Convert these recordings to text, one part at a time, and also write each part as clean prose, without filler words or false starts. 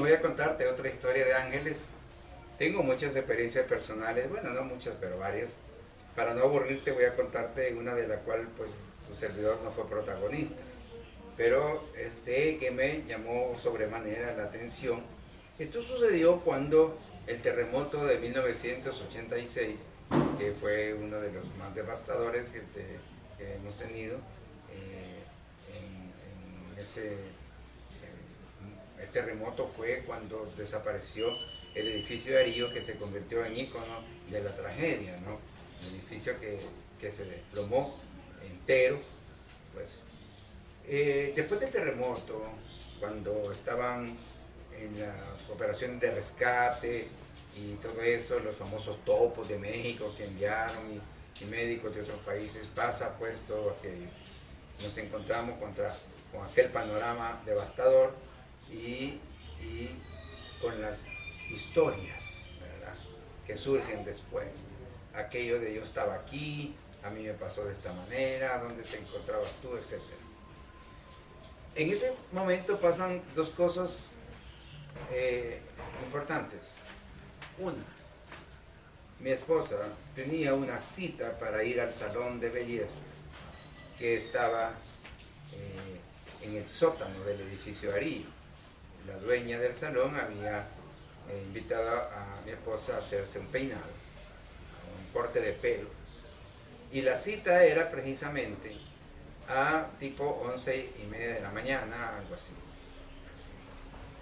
Voy a contarte otra historia de ángeles. Tengo muchas experiencias personales, bueno, no muchas, pero varias. Para no aburrirte voy a contarte una de la cual pues tu servidor no fue protagonista. Pero que me llamó sobremanera la atención. Esto sucedió cuando el terremoto de 1986, que fue uno de los más devastadores que hemos tenido, el terremoto fue cuando desapareció el edificio de Darío, que se convirtió en ícono de la tragedia, ¿no? El edificio que se desplomó entero. Pues, después del terremoto, cuando estaban en las operaciones de rescate y todo eso, los famosos topos de México que enviaron y médicos de otros países, pasa pues todo aquello. Nos encontramos con aquel panorama devastador y con las historias, ¿verdad?, que surgen después. Aquello de yo estaba aquí, a mí me pasó de esta manera, dónde te encontrabas tú, etc. En ese momento pasan dos cosas importantes. Una, mi esposa tenía una cita para ir al salón de belleza que estaba en el sótano del edificio Darío. La dueña del salón había invitado a mi esposa a hacerse un peinado, un corte de pelo. Y la cita era precisamente a tipo 11:30 de la mañana, algo así.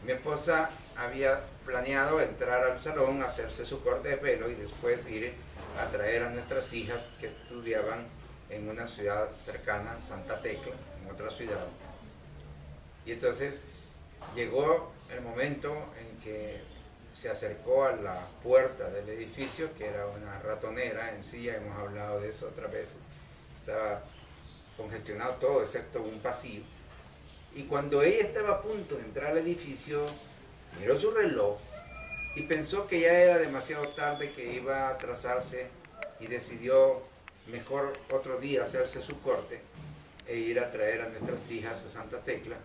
Mi esposa había planeado entrar al salón, hacerse su corte de pelo y después ir a traer a nuestras hijas que estudiaban en una ciudad cercana, Santa Tecla, en otra ciudad. Y entonces llegó el momento en que se acercó a la puerta del edificio, que era una ratonera en sí, ya hemos hablado de eso otra vez. Estaba congestionado todo excepto un pasillo. Y cuando ella estaba a punto de entrar al edificio, miró su reloj y pensó que ya era demasiado tarde, que iba a atrasarse, y decidió mejor otro día hacerse su corte e ir a traer a nuestras hijas a Santa Tecla.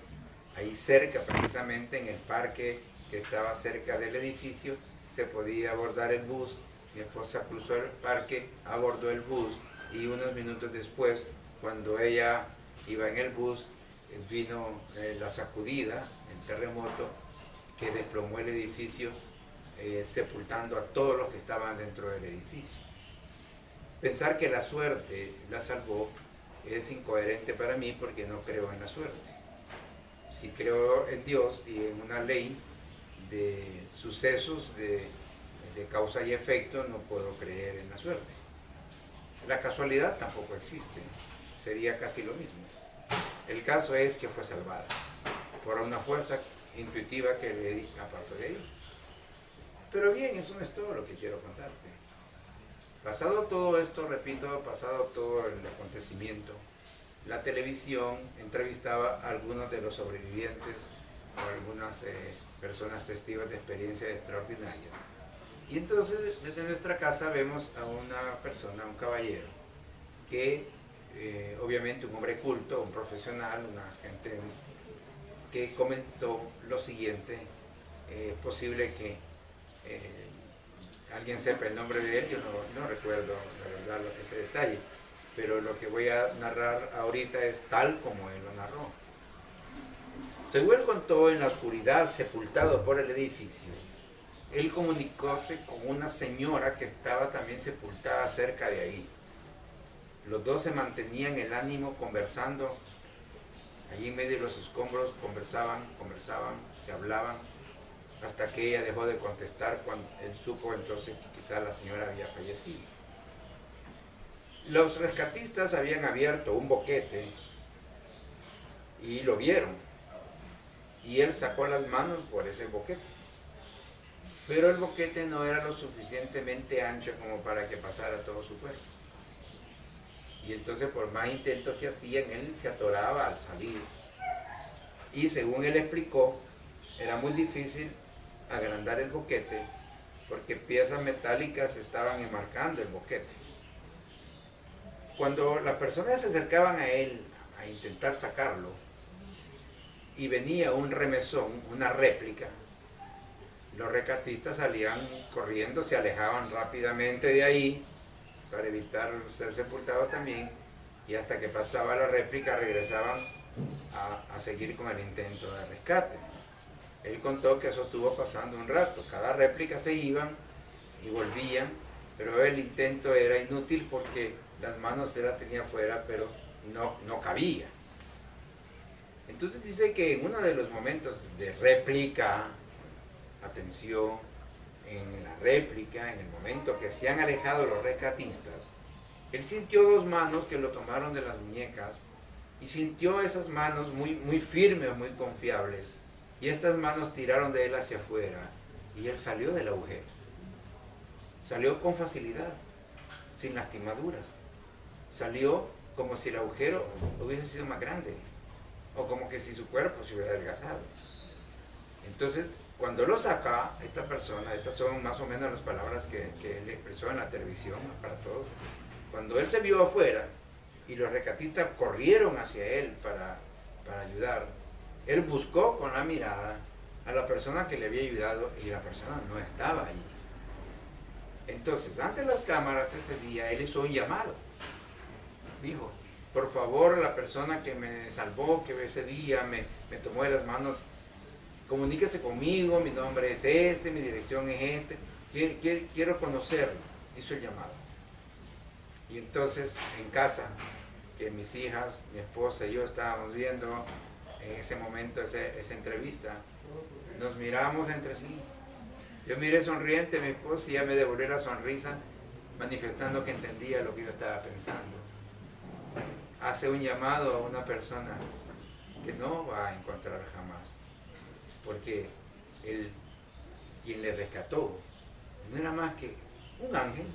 Ahí cerca, precisamente en el parque que estaba cerca del edificio, se podía abordar el bus. Mi esposa cruzó el parque, abordó el bus y unos minutos después, cuando ella iba en el bus, vino la sacudida, el terremoto, que desplomó el edificio, sepultando a todos los que estaban dentro del edificio. Pensar que la suerte la salvó es incoherente para mí, porque no creo en la suerte. Si creo en Dios y en una ley de sucesos de causa y efecto, no puedo creer en la suerte. La casualidad tampoco existe, sería casi lo mismo. El caso es que fue salvada por una fuerza intuitiva que le di aparte de ella. Pero bien, eso no es todo lo que quiero contarte. Pasado todo esto, repito, pasado todo el acontecimiento, la televisión entrevistaba a algunos de los sobrevivientes o algunas personas testigos de experiencias extraordinarias. Y entonces desde nuestra casa vemos a una persona, un caballero, que obviamente un hombre culto, un profesional, una gente que comentó lo siguiente. Es posible que alguien sepa el nombre de él, yo no recuerdo la verdad ese detalle, pero lo que voy a narrar ahorita es tal como él lo narró. Según él contó, en la oscuridad, sepultado por el edificio, él comunicóse con una señora que estaba también sepultada cerca de ahí. Los dos se mantenían el ánimo conversando. Allí en medio de los escombros conversaban, se hablaban, hasta que ella dejó de contestar, cuando él supo entonces que quizá la señora había fallecido. Los rescatistas habían abierto un boquete y lo vieron, y él sacó las manos por ese boquete, pero el boquete no era lo suficientemente ancho como para que pasara todo su cuerpo. Y entonces, por más intentos que hacían, él se atoraba al salir. Y según él explicó, era muy difícil agrandar el boquete porque piezas metálicas estaban enmarcando el boquete. Cuando las personas se acercaban a él a intentar sacarlo y venía un remesón, una réplica, rescatistas salían corriendo, se alejaban rápidamente de ahí para evitar ser sepultados también, y hasta que pasaba la réplica regresaban a seguir con el intento de rescate. Él contó que eso estuvo pasando un rato, cada réplica se iban y volvían, pero el intento era inútil porque las manos se las tenía afuera, pero no cabía. Entonces dice que en uno de los momentos de réplica, atención, en la réplica, en el momento que se han alejado los rescatistas, él sintió dos manos que lo tomaron de las muñecas y sintió esas manos muy firmes, muy confiables, y estas manos tiraron de él hacia afuera y él salió del agujero. Salió con facilidad, sin lastimaduras. Salió como si el agujero hubiese sido más grande, o como que si su cuerpo se hubiera adelgazado. Entonces, cuando lo saca esta persona, estas son más o menos las palabras que él expresó en la televisión para todos. Cuando él se vio afuera y los rescatistas corrieron hacia él para ayudar, él buscó con la mirada a la persona que le había ayudado y la persona no estaba allí. Entonces, ante las cámaras ese día, él hizo un llamado. Dijo, por favor, la persona que me salvó, que ese día me tomó de las manos, comuníquese conmigo, mi nombre es este, mi dirección es este, quiero conocerlo. Hizo el llamado. Y entonces, en casa, que mis hijas, mi esposa y yo estábamos viendo en ese momento esa entrevista, nos miramos entre sí. Yo miré sonriente a mi esposa y ella me devolvió la sonrisa, manifestando que entendía lo que yo estaba pensando. Hace un llamado a una persona que no va a encontrar jamás, porque quien le rescató no era más que un ángel,